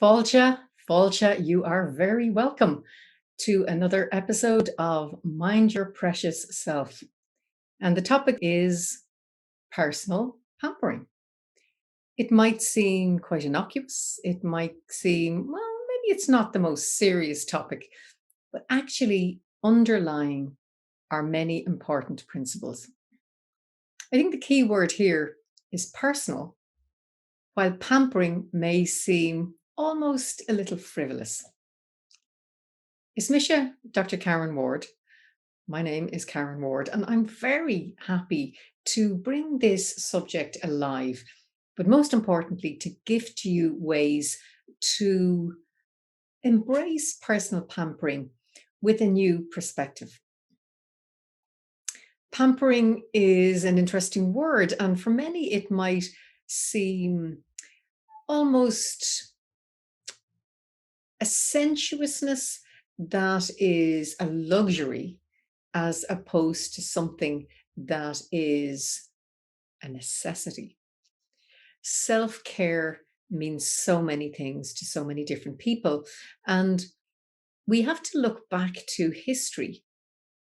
Falcha, you are very welcome to another episode of Mind Your Precious Self. And the topic is personal pampering. It might seem quite innocuous. It might seem, well, maybe it's not the most serious topic, but actually underlying are many important principles. I think the key word here is personal, while pampering may seem almost a little frivolous. Ismisha Dr. Karen Ward. My name is Karen Ward, and I'm very happy to bring this subject alive, but most importantly, to gift you ways to embrace personal pampering with a new perspective. Pampering is an interesting word, and for many, it might seem almost a sensuousness that is a luxury as opposed to something that is a necessity. Self-care means so many things to so many different people, and we have to look back to history,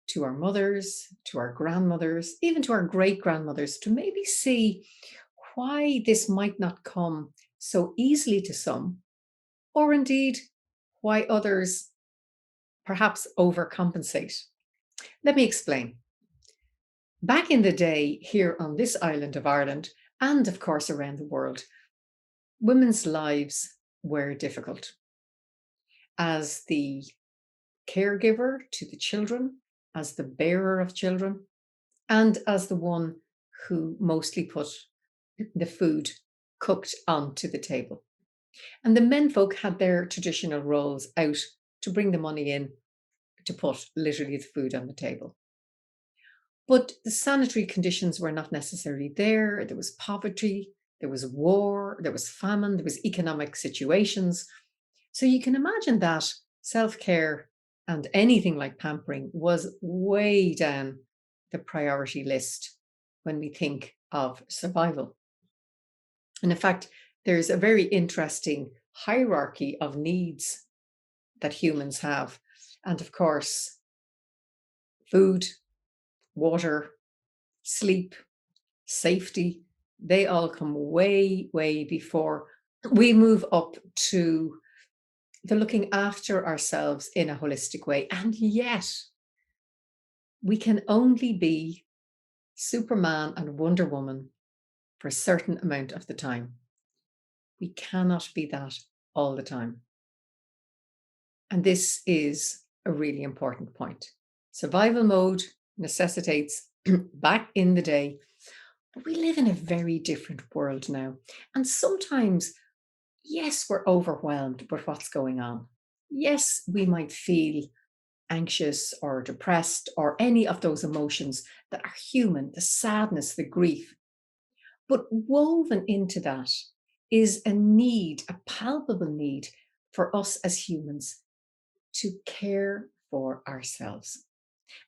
to our mothers, to our grandmothers, even to our great-grandmothers, to maybe see why this might not come so easily to some, or indeed why others perhaps overcompensate. Let me explain. Back in the day, here on this island of Ireland, and of course around the world, women's lives were difficult. As the caregiver to the children, as the bearer of children, and as the one who mostly put the food cooked onto the table. And the menfolk had their traditional roles out to bring the money in to put literally the food on the table. But the sanitary conditions were not necessarily there. There was poverty, there was war, there was famine, there was economic situations. So you can imagine that self-care and anything like pampering was way down the priority list when we think of survival. And in fact, there's a very interesting hierarchy of needs that humans have. And of course, food, water, sleep, safety, they all come way, way before we move up to the looking after ourselves in a holistic way. And yet, we can only be Superman and Wonder Woman for a certain amount of the time. We cannot be that all the time. And this is a really important point. Survival mode necessitates back in the day, but we live in a very different world now. And sometimes, yes, we're overwhelmed with what's going on. Yes, we might feel anxious or depressed or any of those emotions that are human, the sadness, the grief. But woven into that is a need, a palpable need for us as humans to care for ourselves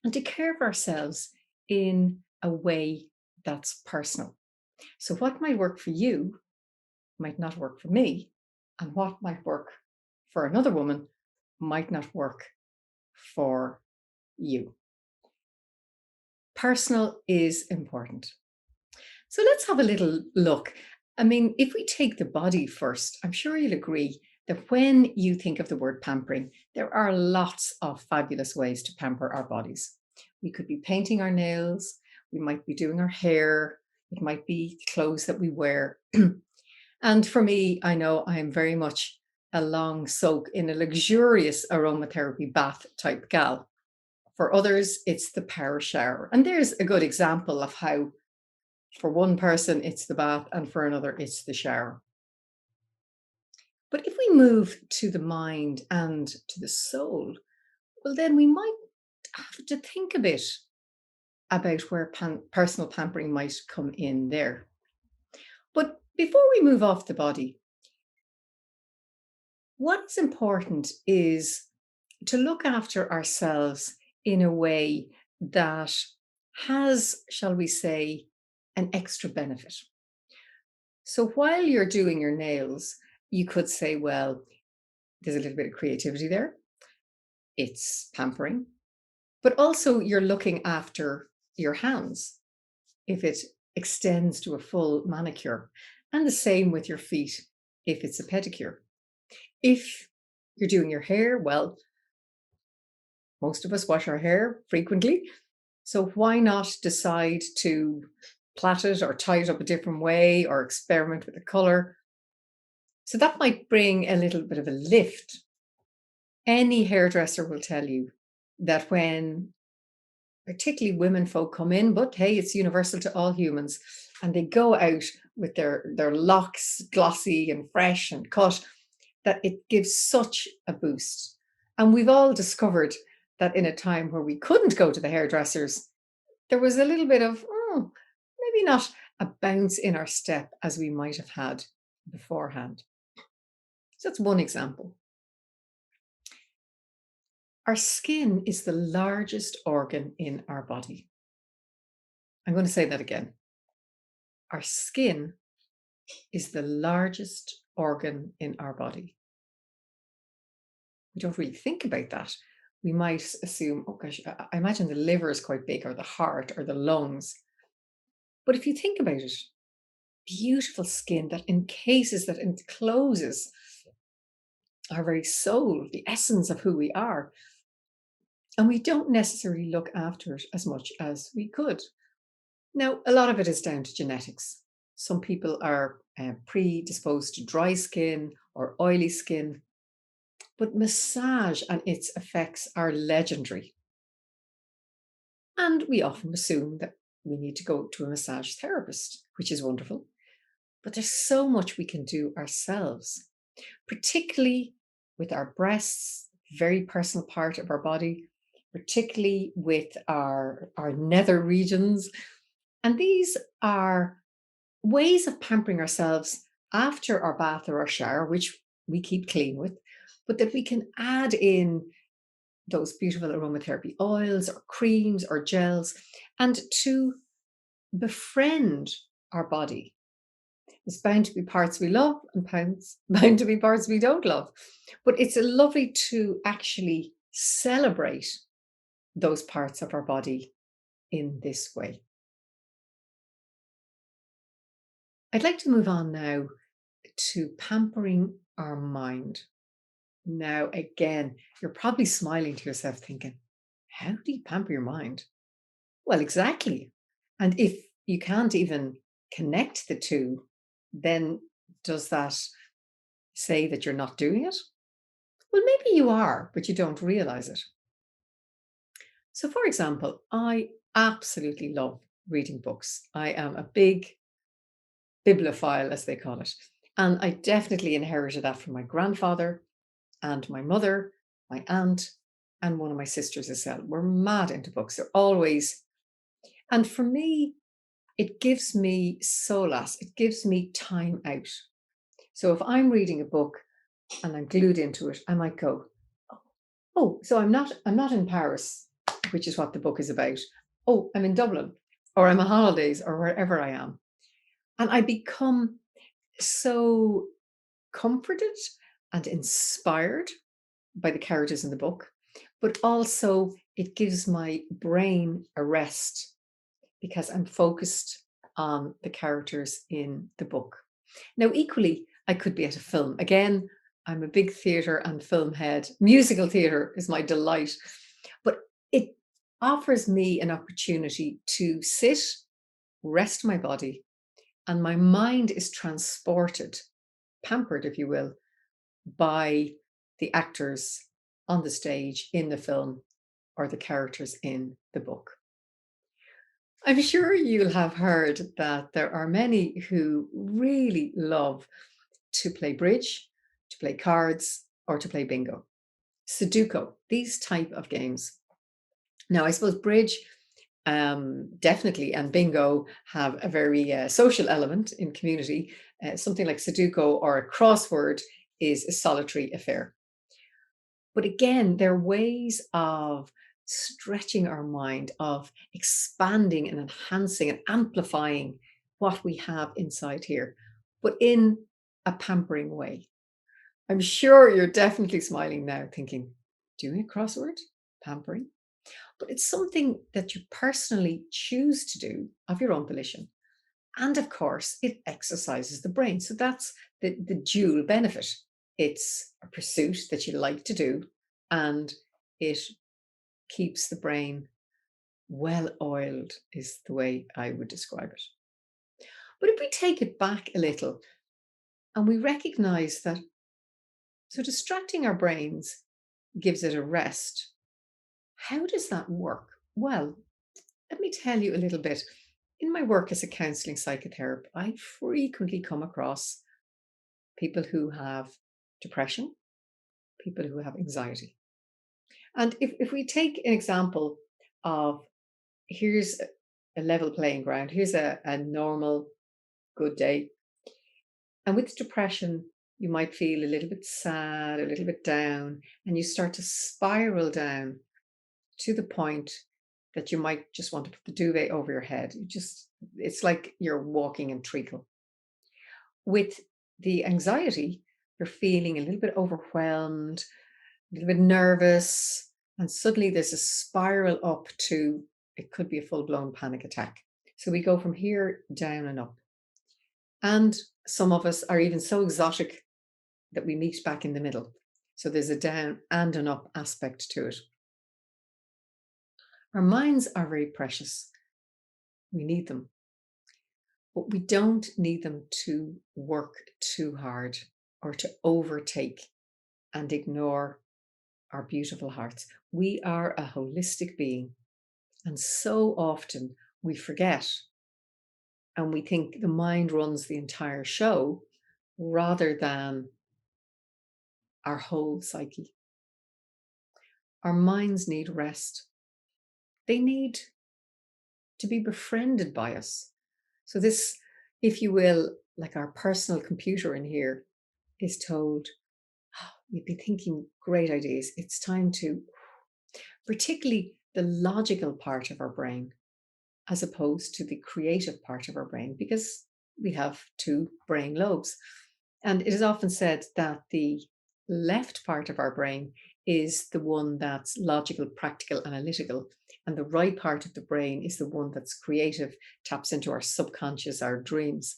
and to care for ourselves in a way that's personal. So what might work for you might not work for me, and what might work for another woman might not work for you. Personal is important. So let's have a little look. I mean, if we take the body first, I'm sure you'll agree that when you think of the word pampering, there are lots of fabulous ways to pamper our bodies. We could be painting our nails, we might be doing our hair, it might be clothes that we wear. And for me, I know I am very much a long soak in a luxurious aromatherapy bath type gal. For others, it's the power shower. And there's a good example of how for one person, it's the bath, and for another, it's the shower. But if we move to the mind and to the soul, well, then we might have to think a bit about where personal pampering might come in there. But before we move off the body, what is important is to look after ourselves in a way that has, shall we say, an extra benefit. So while you're doing your nails, you could say, well, There's a little bit of creativity there. It's pampering, but also you're looking after your hands if it extends to a full manicure, and the same with your feet if it's a pedicure. If you're doing your hair, well, most of us wash our hair frequently. So why not decide to plait it or tie it up a different way or experiment with the color? So that might bring a little bit of a lift. Any hairdresser will tell you that when particularly women folk come in, but hey, it's universal to all humans, and they go out with their locks glossy and fresh and cut, that it gives such a boost. And we've all discovered that in a time where we couldn't go to the hairdressers, there was a little bit of, maybe not a bounce in our step as we might have had beforehand. So that's one example. Our skin is the largest organ in our body. I'm going to say that again. Our skin is the largest organ in our body. We don't really think about that. We might assume, oh gosh, I imagine the liver is quite big, or the heart, or the lungs. But if you think about it, beautiful skin that encases, that encloses our very soul, the essence of who we are. And we don't necessarily look after it as much as we could. Now, a lot of it is down to genetics. Some people are predisposed to dry skin or oily skin, but massage and its effects are legendary. And we often assume that we need to go to a massage therapist, which is wonderful. But there's so much we can do ourselves, particularly with our breasts, very personal part of our body, particularly with our nether regions. And these are ways of pampering ourselves after our bath or our shower, which we keep clean with, but that we can add in those beautiful aromatherapy oils or creams or gels, and to befriend our body. There's bound to be parts we love and bound to be parts we don't love. But it's lovely to actually celebrate those parts of our body in this way. I'd like to move on now to pampering our mind. Now, again, you're probably smiling to yourself thinking, how do you pamper your mind? Well, exactly. And if you can't even connect the two, then does that say that you're not doing it? Well, maybe you are, but you don't realize it. So, for example, I absolutely love reading books. I am a big bibliophile, as they call it. And I definitely inherited that from my grandfather and my mother, my aunt, and one of my sisters as well. We're mad into books. They're always, and for me, it gives me solace. It gives me time out. So if I'm reading a book and I'm glued into it, I might go, oh, so I'm not in Paris, which is what the book is about. Oh, I'm in Dublin, or I'm on holidays, or wherever I am. And I become so comforted and inspired by the characters in the book, but also it gives my brain a rest because I'm focused on the characters in the book. Now, equally, I could be at a film. Again, I'm a big theatre and film head. Musical theatre is my delight, but it offers me an opportunity to sit, rest my body, and my mind is transported, pampered, if you will, by the actors on the stage in the film or the characters in the book. I'm sure you'll have heard that there are many who really love to play bridge, to play cards, or to play bingo, Sudoku, these type of games. Now, I suppose bridge definitely and bingo have a very social element in community. Something like Sudoku or a crossword is a solitary affair. But again, there are ways of stretching our mind, of expanding and enhancing and amplifying what we have inside here, but in a pampering way. I'm sure you're definitely smiling now, thinking, doing a crossword, pampering. But it's something that you personally choose to do of your own volition. And of course, it exercises the brain. So that's the dual benefit. It's a pursuit that you like to do, and it keeps the brain well oiled, is the way I would describe it. But if we take it back a little and we recognize that, so distracting our brains gives it a rest. How does that work? Well, let me tell you a little bit. In my work as a counseling psychotherapist, I frequently come across people who have depression, people who have anxiety. And if we take an example of, here's a level playing ground, here's a normal good day. And with depression, you might feel a little bit sad, a little bit down, and you start to spiral down to the point that you might just want to put the duvet over your head. It's like you're walking in treacle. With the anxiety, you're feeling a little bit overwhelmed, a little bit nervous, and suddenly there's a spiral up to, it could be a full blown panic attack. So we go from here down and up. And some of us are even so exotic that we meet back in the middle. So there's a down and an up aspect to it. Our minds are very precious. We need them, but we don't need them to work too hard or to overtake and ignore our beautiful hearts. We are a holistic being, and so often we forget and we think the mind runs the entire show rather than our whole psyche. Our minds need rest. They need to be befriended by us. So, this, if you will, like our personal computer in here, is told, "Oh, you'd be thinking great ideas. It's time to," particularly the logical part of our brain, as opposed to the creative part of our brain, because we have two brain lobes. And it is often said that the left part of our brain is the one that's logical, practical, analytical. And the right part of the brain is the one that's creative, taps into our subconscious, our dreams.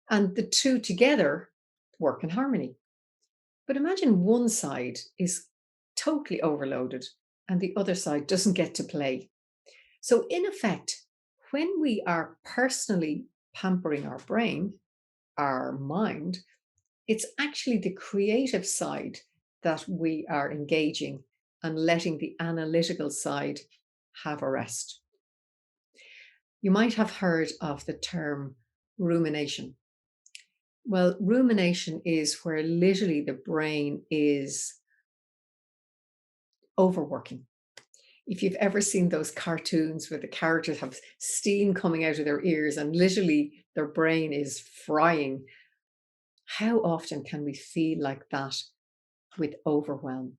And the two together work in harmony. But imagine one side is totally overloaded and the other side doesn't get to play. So, in effect, when we are personally pampering our brain, our mind, it's actually the creative side that we are engaging and letting the analytical side have a rest. You might have heard of the term rumination. Well, rumination is where literally the brain is overworking. If you've ever seen those cartoons where the characters have steam coming out of their ears and literally their brain is frying, how often can we feel like that with overwhelm?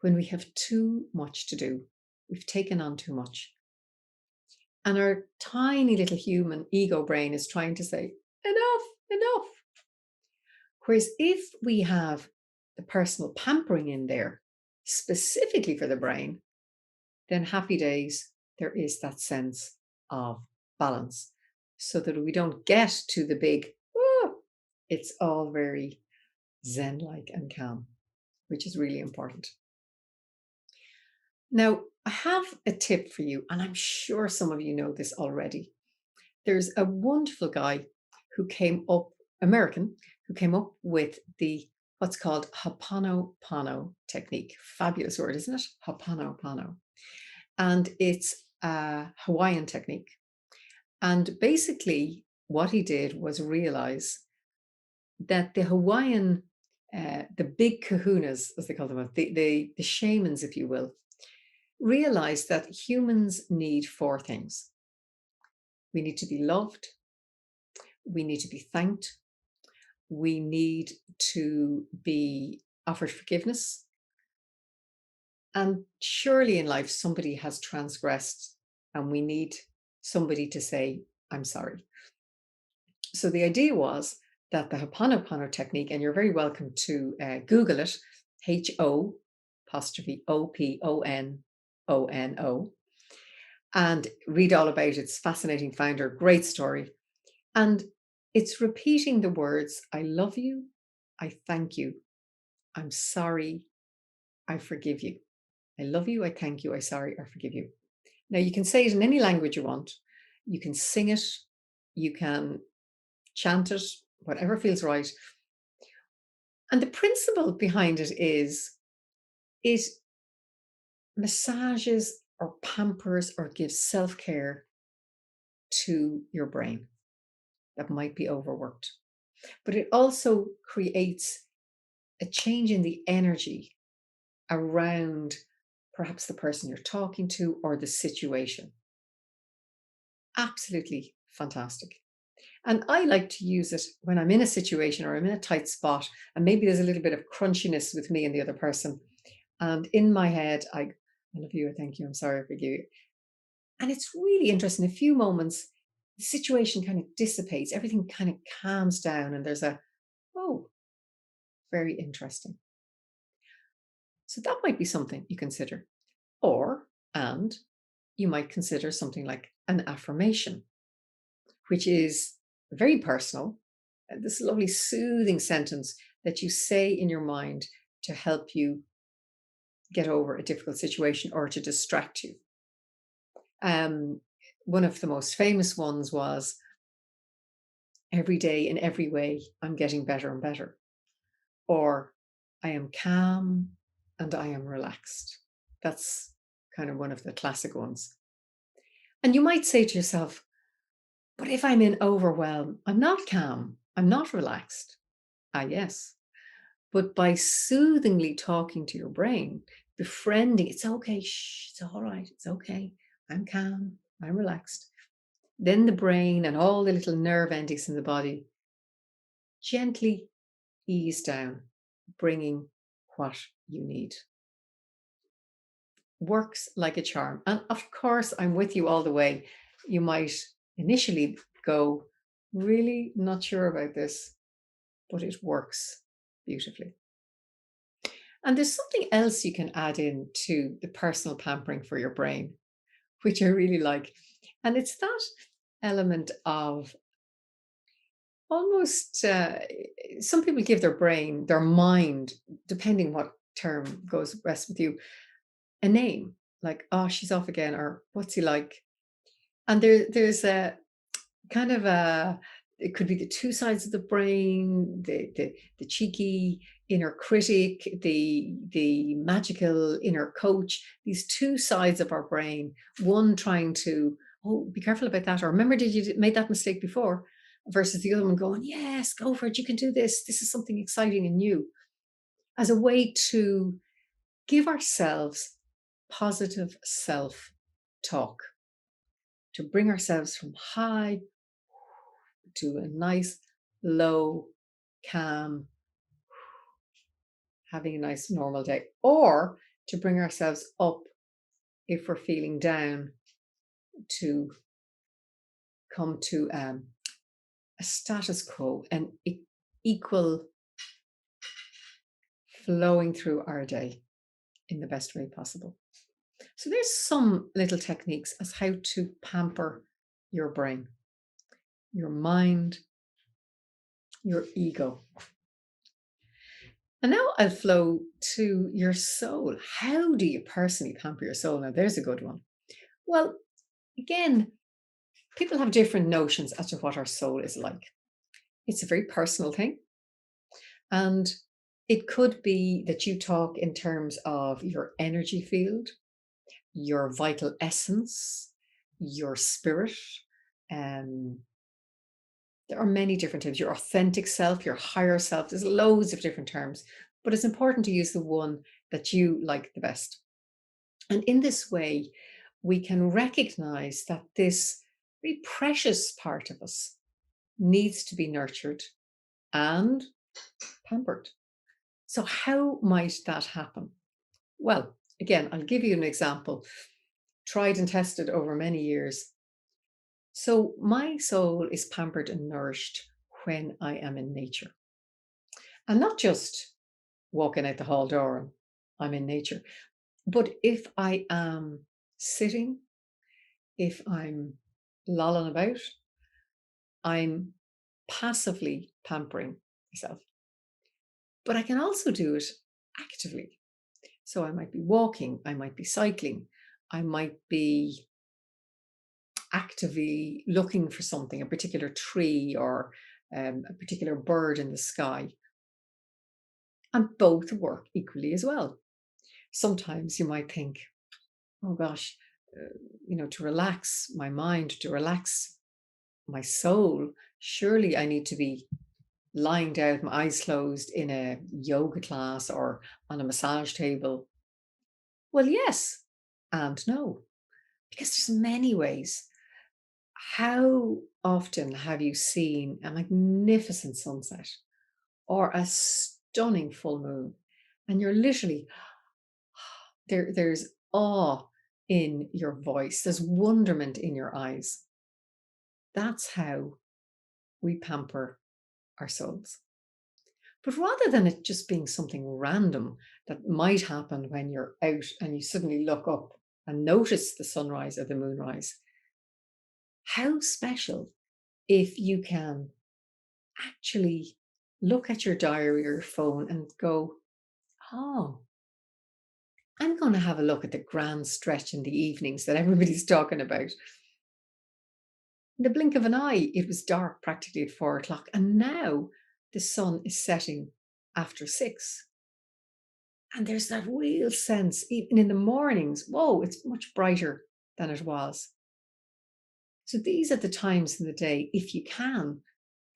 When we have too much to do, we've taken on too much. And our tiny little human ego brain is trying to say, enough, enough. Whereas if we have the personal pampering in there, specifically for the brain, then happy days, there is that sense of balance so that we don't get to the big, oh, it's all very zen like and calm, which is really important. Now, I have a tip for you, and I'm sure some of you know this already. There's a wonderful guy who came up, American, who came up with the what's called Ho'oponopono technique. Fabulous word, isn't it? Ho'oponopono. And it's a Hawaiian technique. And basically, what he did was realize that the Hawaiian, the big kahunas, as they call them, the shamans, if you will, realized that humans need four things. We need to be loved, we need to be thanked, we need to be offered forgiveness, and surely in life somebody has transgressed and we need somebody to say, I'm sorry. So the idea was that the Ho'oponopono technique, and you're very welcome to Google it, Ho apostrophe Oponono, and read all about it. It's fascinating finder, great story. And it's repeating the words, I love you, I thank you, I'm sorry, I forgive you. I love you, I thank you, I sorry, I forgive you. Now you can say it in any language you want. You can sing it, you can chant it, whatever feels right. And the principle behind it is it massages or pampers or gives self-care to your brain that might be overworked. But it also creates a change in the energy around perhaps the person you're talking to or the situation. Absolutely fantastic. And I like to use it when I'm in a situation or I'm in a tight spot, and maybe there's a little bit of crunchiness with me and the other person. And in my head, I love you, I thank you, I'm sorry, I forgive you. And it's really interesting. A few moments, the situation kind of dissipates, everything kind of calms down, and there's a, oh, very interesting. So that might be something you consider. And you might consider something like an affirmation, which is very personal. This lovely soothing sentence that you say in your mind to help you get over a difficult situation or to distract you. One of the most famous ones was, every day in every way, I'm getting better and better. Or, I am calm and I am relaxed. That's kind of one of the classic ones. And you might say to yourself, but if I'm in overwhelm, I'm not calm, I'm not relaxed. Ah, yes. But by soothingly talking to your brain, befriending, it's okay, shh, it's all right, it's okay, I'm calm, I'm relaxed. Then the brain and all the little nerve endings in the body gently ease down, bringing what you need. Works like a charm. And of course, I'm with you all the way. You might initially go, really not sure about this, but it works beautifully. And there's something else you can add in to the personal pampering for your brain, which I really like. And it's that element of almost, some people give their brain, their mind, depending what term goes best with you, a name, like, oh, she's off again, or what's he like? And there's a kind of a, it could be the two sides of the brain, the cheeky inner critic, the magical inner coach, these two sides of our brain, one trying to, oh, be careful about that, or remember, did you made that mistake before, versus the other one going, yes, go for it, you can do this, this is something exciting and new, as a way to give ourselves positive self talk, to bring ourselves from high to a nice, low, calm, having a nice normal day, or to bring ourselves up if we're feeling down, to come to a status quo, an equal flowing through our day in the best way possible. So there's some little techniques as how to pamper your brain, your mind, your ego. And now I'll flow to your soul. How do you personally pamper your soul? Now, there's a good one. Well, again, people have different notions as to what our soul is like. It's a very personal thing. And it could be that you talk in terms of your energy field, your vital essence, your spirit. There are many different terms, your authentic self, your higher self. There's loads of different terms, but it's important to use the one that you like the best. And in this way, we can recognize that this very precious part of us needs to be nurtured and pampered. So, how might that happen? Well, again, I'll give you an example, tried and tested over many years. So, my soul is pampered and nourished when I am in nature. And not just walking out the hall door and I'm in nature, but if I am sitting, if I'm lolling about, I'm passively pampering myself. But I can also do it actively. So I might be walking, I might be cycling, I might be actively looking for something, a particular tree or a particular bird in the sky. And both work equally as well. Sometimes you might think, oh gosh, to relax my mind, to relax my soul, surely I need to be lying down with my eyes closed in a yoga class or on a massage table. Well, yes and no, because there's many ways. How often have you seen a magnificent sunset or a stunning full moon? And you're literally there's awe in your voice, there's wonderment in your eyes. That's how we pamper our souls. But rather than it just being something random that might happen when you're out and you suddenly look up and notice the sunrise or the moonrise, how special if you can actually look at your diary or your phone and go, oh, I'm going to have a look at the grand stretch in the evenings that everybody's talking about. In the blink of an eye, it was dark practically at 4 o'clock, and now the sun is setting after 6. And there's that real sense, even in the mornings, whoa, it's much brighter than it was. So these are the times in the day, if you can,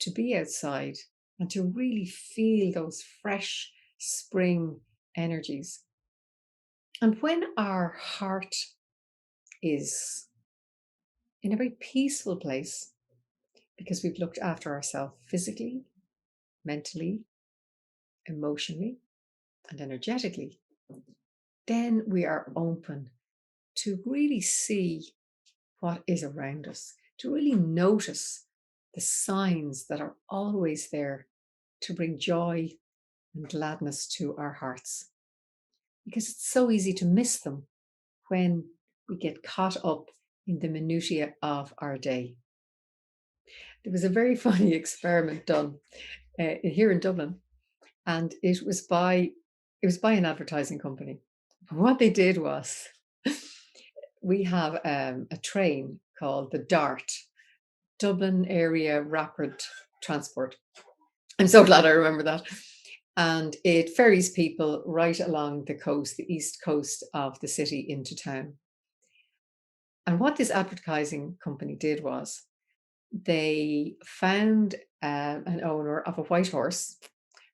to be outside and to really feel those fresh spring energies. And when our heart is in a very peaceful place, because we've looked after ourselves physically, mentally, emotionally, and energetically, then we are open to really see what is around us, to really notice the signs that are always there to bring joy and gladness to our hearts. Because it's so easy to miss them when we get caught up in the minutiae of our day. There was a very funny experiment done here in Dublin, and it was by an advertising company. What they did was, we have a train called the DART, Dublin Area Rapid Transport. I'm so glad I remember that. And it ferries people right along the coast, the east coast of the city into town. And what this advertising company did was they found an owner of a white horse,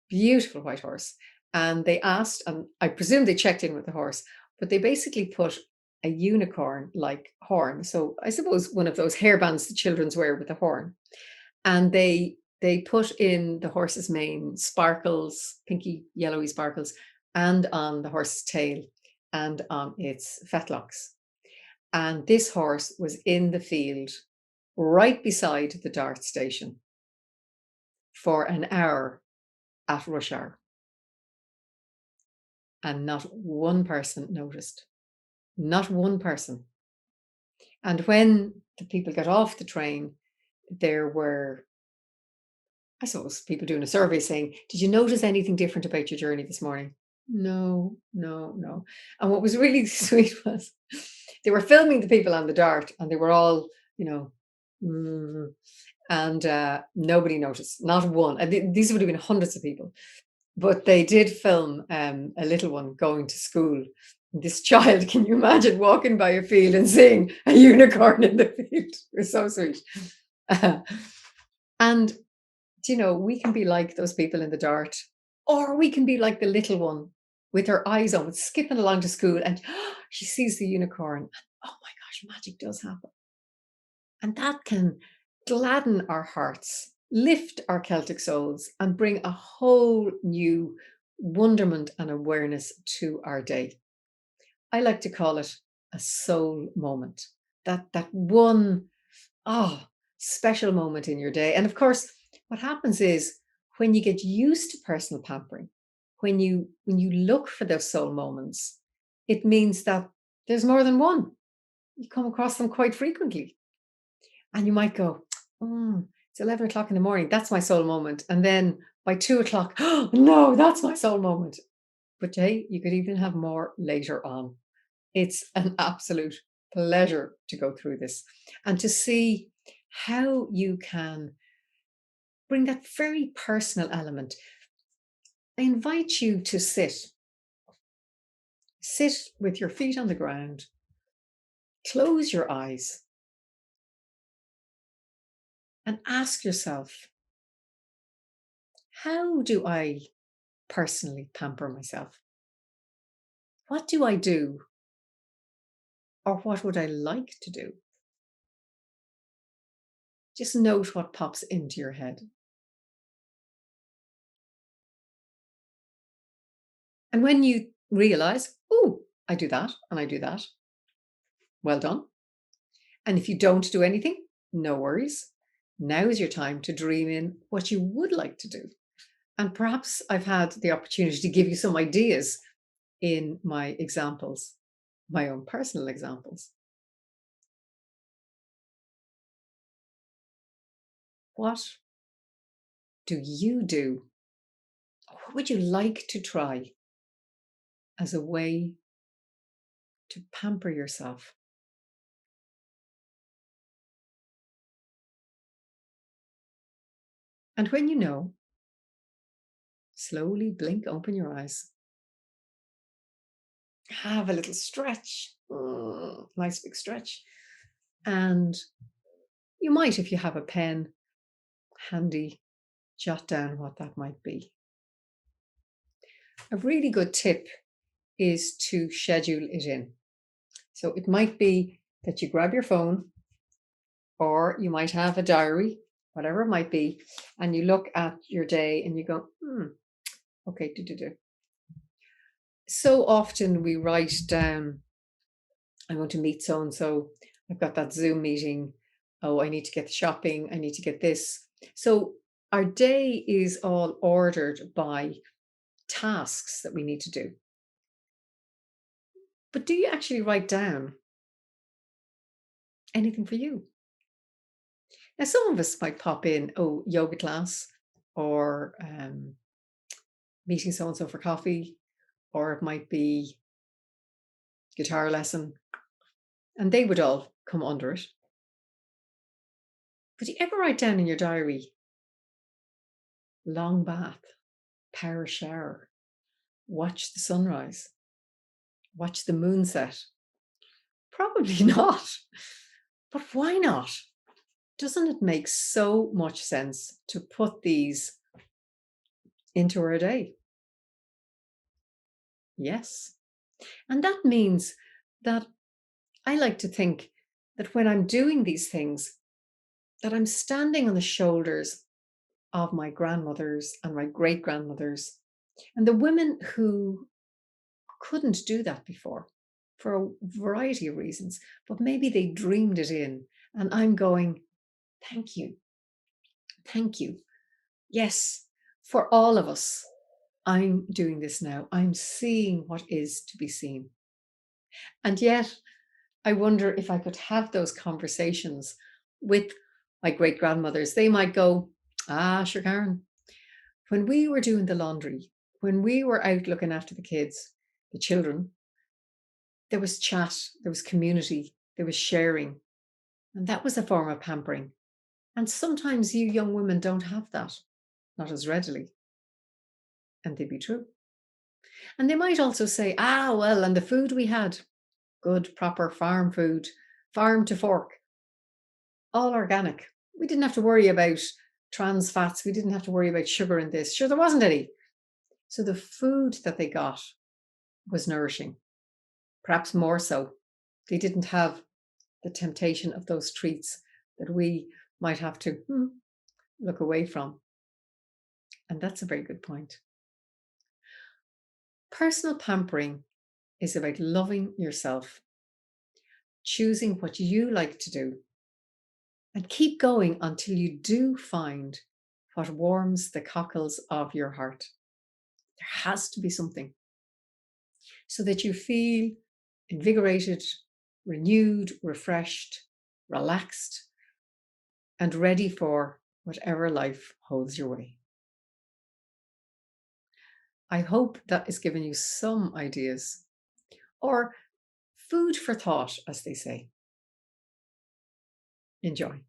beautiful white horse. And they asked, and I presume they checked in with the horse, but they basically put a unicorn like horn. So I suppose one of those hairbands the children's wear with a horn. And they put in the horse's mane sparkles, pinky yellowy sparkles, and on the horse's tail and on its fetlocks. And this horse was in the field right beside the DART station for an hour at rush hour. And not one person noticed. Not one person. And when the people got off the train, there were, I suppose, people doing a survey saying, did you notice anything different about your journey this morning? No, no, no. And what was really sweet was they were filming the people on the DART and they were all, and nobody noticed, not one. And these would have been hundreds of people. But they did film a little one going to school. This child, can you imagine walking by a field and seeing a unicorn in the field? It was so sweet. And, we can be like those people in the DART, or we can be like the little one with her eyes on, skipping along to school, and she sees the unicorn. And, oh my gosh, magic does happen. And that can gladden our hearts, lift our Celtic souls, and bring a whole new wonderment and awareness to our day. I like to call it a soul moment. That one special moment in your day. And of course, What happens is when you get used to personal pampering, when you look for those soul moments, it means that there's more than one. You come across them quite frequently. And you might go, it's 11 o'clock in the morning. That's my soul moment. And then by 2 o'clock, oh, no, that's my soul moment. But hey, you could even have more later on. It's an absolute pleasure to go through this and to see how you can bring that very personal element. I invite you to sit with your feet on the ground, close your eyes, and ask yourself, how do I personally pamper myself? What do I do? Or what would I like to do? Just note what pops into your head. And when you realize, oh, I do that and I do that, well done. And if you don't do anything, no worries. Now is your time to dream in what you would like to do. And perhaps I've had the opportunity to give you some ideas in my examples, my own personal examples. What do you do? What would you like to try as a way to pamper yourself? And when you know, slowly blink open your eyes. Have a little stretch. Nice big stretch. And you might, if you have a pen handy, jot down what that might be. A really good tip is to schedule it in. So it might be that you grab your phone, or you might have a diary, whatever it might be, and you look at your day and you go, okay, do. So often we write down, I'm going to meet so and so. I've got that Zoom meeting. Oh, I need to get the shopping. I need to get this. So our day is all ordered by tasks that we need to do. But do you actually write down anything for you? Now, some of us might pop in, oh, yoga class, or meeting so and so for coffee, or it might be guitar lesson, and they would all come under it. But do you ever write down in your diary, long bath, power shower, watch the sunrise, watch the moon set? Probably not. But why not? Doesn't it make so much sense to put these into our day? Yes. And that means that I like to think that when I'm doing these things, that I'm standing on the shoulders of my grandmothers and my great grandmothers and the women who couldn't do that before for a variety of reasons, but maybe they dreamed it in. And I'm going, thank you. Thank you. Yes, for all of us, I'm doing this now. I'm seeing what is to be seen. And yet, I wonder if I could have those conversations with my great grandmothers. They might go, sure, Karen, when we were doing the laundry, when we were out looking after the kids, the children, there was chat, there was community, there was sharing. And that was a form of pampering. And sometimes you young women don't have that, not as readily. And they'd be true. And they might also say, well, and the food we had, good, proper farm food, farm to fork, all organic. We didn't have to worry about trans fats. We didn't have to worry about sugar in this. Sure, there wasn't any. So the food that they got was nourishing, perhaps more so. They didn't have the temptation of those treats that we might have to look away from. And that's a very good point. Personal pampering is about loving yourself, choosing what you like to do, and keep going until you do find what warms the cockles of your heart. There has to be something so that you feel invigorated, renewed, refreshed, relaxed, and ready for whatever life holds your way. I hope that has given you some ideas, or food for thought, as they say. Enjoy.